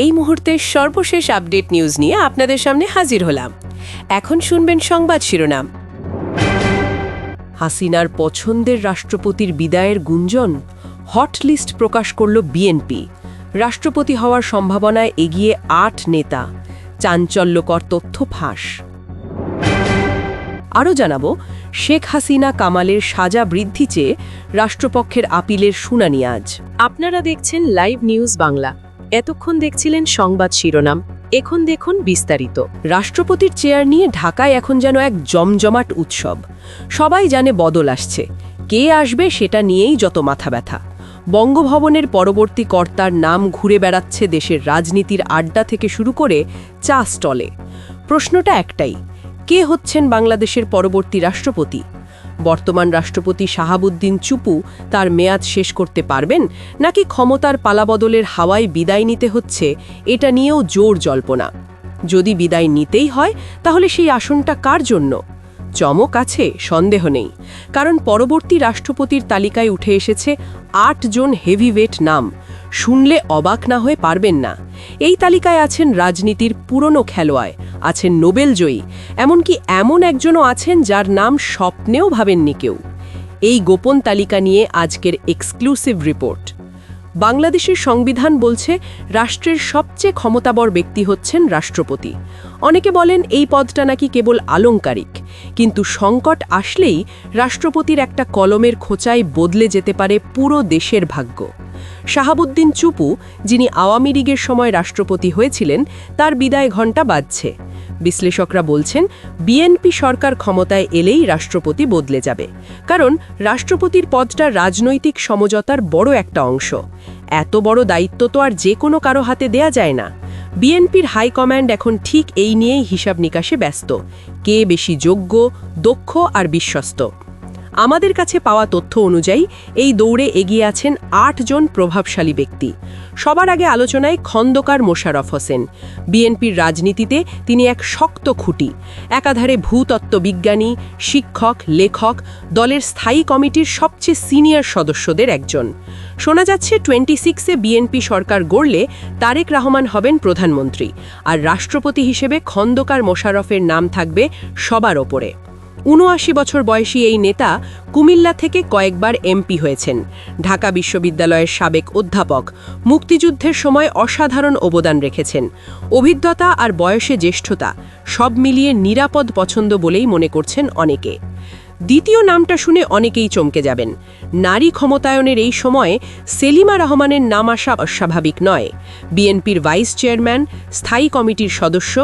এই মুহূর্তের সর্বশেষ আপডেট নিউজ নিয়ে আপনাদের সামনে হাজির হলাম। এখন শুনবেন সংবাদ শিরোনাম। হাসিনার পছন্দের রাষ্ট্রপতির বিদায়ের গুঞ্জন, হট লিস্ট প্রকাশ করল বিএনপি। রাষ্ট্রপতি হওয়ার সম্ভাবনায় এগিয়ে ৮ নেতা, চাঞ্চল্যকর তথ্য ফাঁস। আরও জানাবো, শেখ হাসিনা কামালের সাজা বৃদ্ধি চেয়ে রাষ্ট্রপক্ষের আপিলের শুনানি আজ। আপনারা দেখছেন লাইভ নিউজ বাংলা। এতক্ষণ দেখছিলেন সংবাদ শিরোনাম, এখন দেখুন বিস্তারিত। রাষ্ট্রপতির চেয়ার নিয়ে ঢাকায় এখন যেন এক জমজমাট উৎসব। সবাই জানে বদল আসছে, কে আসবে সেটা নিয়েই যত মাথা ব্যথা। বঙ্গভবনের পরবর্তী কর্তার নাম ঘুরে বেড়াচ্ছে দেশের রাজনীতির আড্ডা থেকে শুরু করে চা স্টলে। প্রশ্নটা একটাই, কে হচ্ছেন বাংলাদেশের পরবর্তী রাষ্ট্রপতি? বর্তমান রাষ্ট্রপতি শাহাবুদ্দিন চুপু তার মেয়াদ শেষ করতে পারবেন, নাকি ক্ষমতার পালাবদলের হাওয়ায় বিদায় নিতে হচ্ছে, এটা নিয়েও জোর জল্পনা। যদি বিদায় নিতেই হয়, তাহলে সেই আসনটা কার জন্য? চমক আছে, সন্দেহ নেই, কারণ পরবর্তী রাষ্ট্রপতির তালিকায় উঠে এসেছে ৮ জন হেভিওয়েট নাম। শুনলে অবাক না হয়ে পারবেন না। এই তালিকায় আছেন রাজনীতির পুরনো খেলোয়াড়, আছেন নোবেলজয়ী, এমনকি এমন একজনও আছেন যার নাম স্বপ্নেও ভাবেননি কেউ। এই গোপন তালিকা নিয়ে আজকের এক্সক্লুসিভ রিপোর্ট। বাংলাদেশের সংবিধান বলছে রাষ্ট্রের সবচেয়ে ক্ষমতাবর ব্যক্তি হচ্ছেন রাষ্ট্রপতি। অনেকে বলেন এই পদটা নাকি কেবল আলংকারিক, কিন্তু সংকট আসলেই রাষ্ট্রপতির একটা কলমের খোঁচায় বদলে যেতে পারে পুরো দেশের ভাগ্য। শাহাবুদ্দিন চুপু, যিনি আওয়ামী লীগের সময় রাষ্ট্রপতি হয়েছিলেন, তার বিদায় ঘণ্টা বাজছে। বিশ্লেষকরা বলছেন বিএনপি সরকার ক্ষমতায় এলেই রাষ্ট্রপতি বদলে যাবে, কারণ রাষ্ট্রপতির পদটা রাজনৈতিক সমঝোতার বড় একটা অংশ। এত বড় দায়িত্ব তো আর যে কোনো কারো হাতে দেয়া যায় না। বিএনপির হাইকমান্ড এখন ঠিক এই নিয়েই হিসাব নিকাশে ব্যস্ত, কে বেশি যোগ্য, দক্ষ আর বিশ্বস্ত। আমাদের কাছে পাওয়া তথ্য অনুযায়ী এই দৌড়ে এগিয়ে আছেন ৮ জন প্রভাবশালী ব্যক্তি। সবার আগে আলোচনায় খন্দকার মোশাররফ হোসেন। বিএনপির রাজনীতিতে তিনি এক শক্ত খুঁটি, একাধারে ভূতত্ত্ববিজ্ঞানী, শিক্ষক, লেখক, দলের স্থায়ী কমিটির সবচেয়ে সিনিয়র সদস্যদের একজন। শোনা যাচ্ছে 26-এ বিএনপি সরকার গড়লে তারেক রহমান হবেন প্রধানমন্ত্রী, আর রাষ্ট্রপতি হিসেবে খন্দকার মোশাররফের নাম থাকবে সবার ওপরে। ৭৯ বছর বয়সী এই নেতা কুমিল্লা থেকে কয়েকবার এমপি হয়েছেন, ঢাকা বিশ্ববিদ্যালয়ের সাবেক অধ্যাপক, মুক্তিযুদ্ধের সময় অসাধারণ অবদান রেখেছেন। অভিজ্ঞতা আর বয়সে জ্যেষ্ঠতা সব মিলিয়ে নিরাপদ পছন্দ বলেই মনে করছেন অনেকে। দ্বিতীয় নামটা শুনে অনেকেই চমকে যাবেন। নারী ক্ষমতায়নের এই সময়ে সেলিমা রহমানের নাম আসা অস্বাভাবিক নয়। বিএনপির ভাইস চেয়ারম্যান, স্থায়ী কমিটির সদস্য,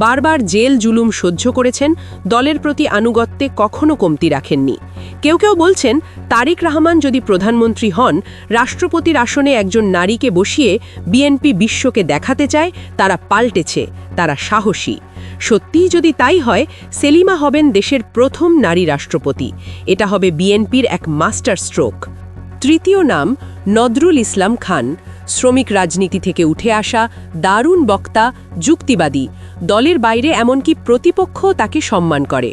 বারবার জেল জুলুম সহ্য করেছেন, দলের প্রতি আনুগত্যে কখনো কমতি রাখেননি। কেউ কেউ বলছেন তারেক রহমান যদি প্রধানমন্ত্রী হন, রাষ্ট্রপতির আসনে একজন নারীকে বসিয়ে বিএনপি বিশ্বকে দেখাতে চায় তারা পাল্টেছে, তারা সাহসী। সত্যিই যদি তাই হয়, সেলিমা হবেন দেশের প্রথম নারী রাষ্ট্রপতি। এটা হবে বিএনপির এক মাস্টার স্ট্রোক। তৃতীয় নাম নজরুল ইসলাম খান। শ্রমিক রাজনীতি থেকে উঠে আসা, দারুণ বক্তা, যুক্তিবাদী। দলের বাইরে এমনকি প্রতিপক্ষ তাকে সম্মান করে।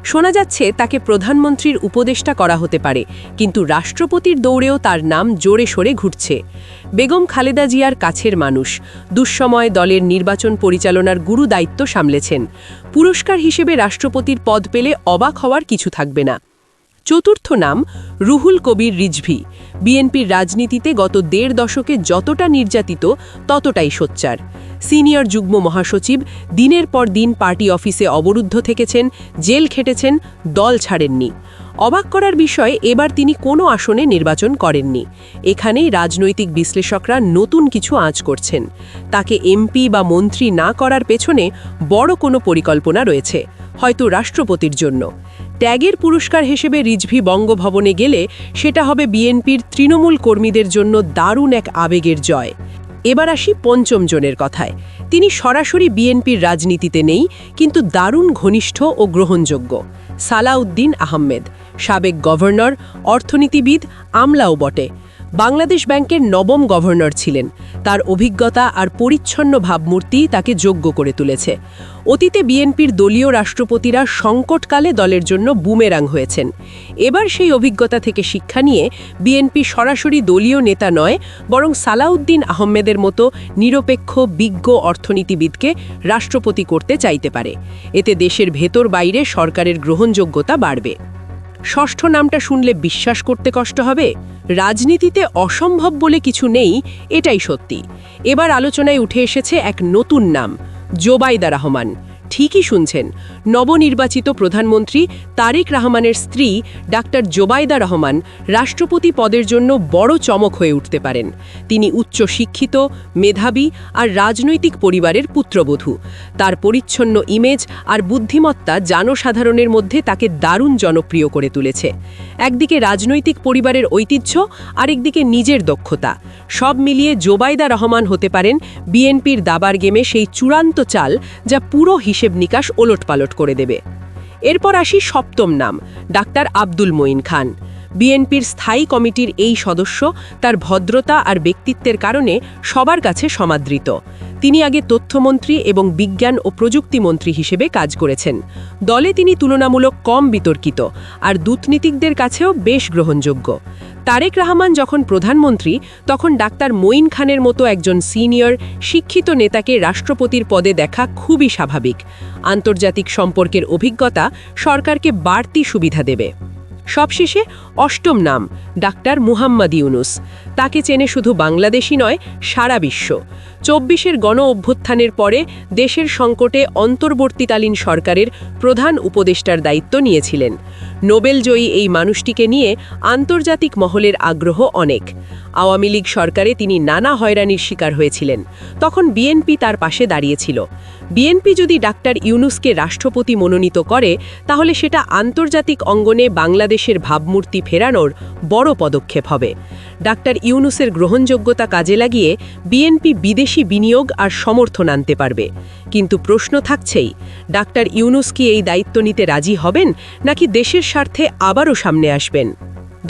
শোনা যাচ্ছে তাকে প্রধানমন্ত্রীর উপদেষ্টা করা হতে পারে, কিন্তু রাষ্ট্রপতির দৌড়েও তার নাম জোরে সোরে ঘুরছে। বেগম খালেদা জিয়ার কাছের মানুষ, দুঃসময় দলের নির্বাচন পরিচালনার গুরু দায়িত্ব সামলেছেন। পুরস্কার হিসেবে রাষ্ট্রপতির পদ পেলে অবাক হওয়ার কিছু থাকবে না। চতুর্থ নাম রুহুল কবির রিজভী। বিএনপির রাজনীতিতে গত ১.৫ দশকে যতটা নির্যাতিত, ততটাই সোচ্চার। সিনিয়র যুগ্ম মহাসচিব, দিনের পর দিন পার্টি অফিসে অবরুদ্ধ থেকেছেন, জেল খেটেছেন, দল ছাড়েননি। অবাক করার বিষয়, এবার তিনি কোনো আসনে নির্বাচন করেননি। এখানেই রাজনৈতিক বিশ্লেষকরা নতুন কিছু আঁচ করছেন। তাকে এমপি বা মন্ত্রী না করার পেছনে বড় কোনো পরিকল্পনা রয়েছে, হয়তো রাষ্ট্রপতির জন্য। ট্যাগের পুরস্কার হিসেবে রিজভী বঙ্গভবনে গেলে সেটা হবে বিএনপির তৃণমূল কর্মীদের জন্য দারুণ এক আবেগের জয়। এবার আসি পঞ্চম জনের কথায়। তিনি সরাসরি বিএনপির রাজনীতিতে নেই, কিন্তু দারুণ ঘনিষ্ঠ ও গ্রহণযোগ্য। সালাউদ্দিন আহমেদ, সাবেক গভর্নর, অর্থনীতিবিদ, আমলাও বটে। বাংলাদেশ ব্যাংকের নবম গভর্নর ছিলেন। তার অভিজ্ঞতা আর পরিচ্ছন্ন ভাবমূর্তি তাকে যোগ্য করে তুলেছে। অতীতে বিএনপির দলীয় রাষ্ট্রপতিরা সংকটকালে দলের জন্য বুমেরাং হয়েছেন। এবার সেই অভিজ্ঞতা থেকে শিক্ষা নিয়ে বিএনপি সরাসরি দলীয় নেতা নয়, বরং সালাউদ্দিন আহমেদের মতো নিরপেক্ষ বিজ্ঞ অর্থনীতিবিদকে রাষ্ট্রপতি করতে চাইতে পারে। এতে দেশের ভেতর বাইরে সরকারের গ্রহণযোগ্যতা বাড়বে। ষষ্ঠ নামটা শুনলে বিশ্বাস করতে কষ্ট হবে। রাজনীতিতে অসম্ভব বলে কিছু নেই, এটাই সত্যি। এবার আলোচনায় উঠে এসেছে এক নতুন নাম, জোবাইদা রহমান। ঠিকই শুনছেন, নবনির্বাচিত প্রধানমন্ত্রী তারেক রহমানের স্ত্রী ডাক্তার জোবাইদা রহমান রাষ্ট্রপতি পদের জন্য বড় চমক হয়ে উঠতে পারেন। তিনি উচ্চ শিক্ষিত, মেধাবী আর রাজনৈতিক পরিবারের পুত্রবধূ। তার পরিচ্ছন্ন ইমেজ আর বুদ্ধিমত্তা জনসাধারণের মধ্যে তাকে দারুণ জনপ্রিয় করে তুলেছে। একদিকে রাজনৈতিক পরিবারের ঐতিহ্য, আরেকদিকে নিজের দক্ষতা। সব মিলিয়ে জোবাইদা রহমান হতে পারেন বিএনপির দাবার গেমে সেই চূড়ান্ত চাল যা পুরো হিসেব নিকাশ ওলটপালট করে দেবে। এরপর আসি সপ্তম নাম, ডাক্তার আব্দুল মঈন খান। বিএনপির স্থায়ী কমিটির এই সদস্য তার ভদ্রতা আর ব্যক্তিত্বের কারণে সবার কাছে সমাদৃত। তিনি আগে তথ্যমন্ত্রী এবং বিজ্ঞান ও প্রযুক্তি মন্ত্রী হিসেবে কাজ করেছেন। দলে তিনি তুলনামূলক কম বিতর্কিত আর দূতনীতিকদের কাছেও বেশ গ্রহণযোগ্য। তারেক রহমান যখন প্রধানমন্ত্রী, তখন ডাক্তার মঈন খানের মতো একজন সিনিয়র শিক্ষিত নেতাকে রাষ্ট্রপতির পদে দেখা খুবই স্বাভাবিক। আন্তর্জাতিক সম্পর্কের অভিজ্ঞতা সরকারকে বাড়তি সুবিধা দেবে। সবশেষে অষ্টম নাম, ডাক্তার মুহাম্মদ ইউনুস। তাকে চেনে শুধু বাংলাদেশই নয়, সারা বিশ্ব। ২৪-এর গণ অভ্যুত্থানের পরে দেশের সংকটে অন্তর্বর্তীকালীন সরকারের প্রধান উপদেষ্টার দায়িত্ব নিয়েছিলেন। নোবেলজয়ী এই মানুষটিকে নিয়ে আন্তর্জাতিক মহলের আগ্রহ অনেক। আওয়ামী লীগ সরকারে তিনি নানা হয়রানির শিকার হয়েছিলেন, তখন বিএনপি তার পাশে দাঁড়িয়েছিল। বিএনপি যদি ডাক্তার ইউনুসকে রাষ্ট্রপতি মনোনীত করে, তাহলে সেটা আন্তর্জাতিক অঙ্গনে বাংলাদেশের ভাবমূর্তি ফেরানোর বড় পদক্ষেপ হবে। ডাক্তার ইউনুসের গ্রহণযোগ্যতা কাজে লাগিয়ে বিএনপি বিদেশি বিনিয়োগ আর সমর্থন আনতে পারবে। কিন্তু প্রশ্ন থাকছেই, ডাক্তার ইউনুস কি এই দায়িত্ব নিতে রাজি হবেন, নাকি দেশের স্বার্থে আবারও সামনে আসবেন?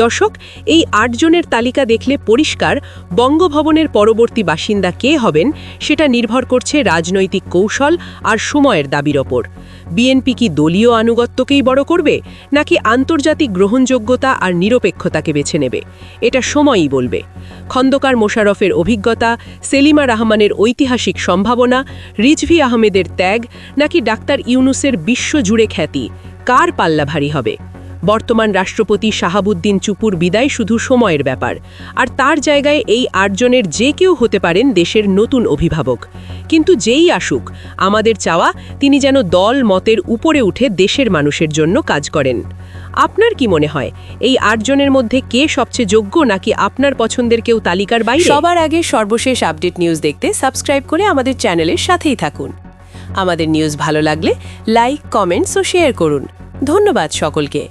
দর্শক, এই ৮ জনের তালিকা দেখলে পরিষ্কার বঙ্গভবনের পরবর্তী বাসিন্দা কে হবেন সেটা নির্ভর করছে রাজনৈতিক কৌশল আর সময়ের দাবির ওপর। বিএনপি কি দলীয় আনুগত্যকেই বড় করবে, নাকি আন্তর্জাতিক গ্রহণযোগ্যতা আর নিরপেক্ষতাকে বেছে নেবে? এটা সময়ই বলবে। খন্দকার মোশাররফের অভিজ্ঞতা, সেলিমা রহমানের ঐতিহাসিক সম্ভাবনা, রিজভী আহমেদের ত্যাগ, নাকি ডাক্তার ইউনুসের বিশ্বজুড়ে খ্যাতি, কার পাল্লা ভারী হবে? বর্তমান রাষ্ট্রপতি শাহাবুদ্দিন চুপুর বিদায় শুধু সময়ের ব্যাপার, আর তার জায়গায় এই ৮ জনের যে কেউ হতে পারেন দেশের নতুন অভিভাবক। কিন্তু যেই আসুক, আমাদের চাওয়া তিনি যেন দল মতের উপরে উঠে দেশের মানুষের জন্য কাজ করেন। আপনার কি মনে হয়, এই ৮ জনের মধ্যে কে সবচেয়ে যোগ্য, নাকি আপনার পছন্দের কেউ তালিকার বাইরে? সবার আগে সর্বশেষ আপডেট নিউজ দেখতে সাবস্ক্রাইব করে আমাদের চ্যানেলের সাথেই থাকুন। আমাদের নিউজ ভালো লাগলে লাইক, কমেন্টস ও শেয়ার করুন। ধন্যবাদ সকলকে।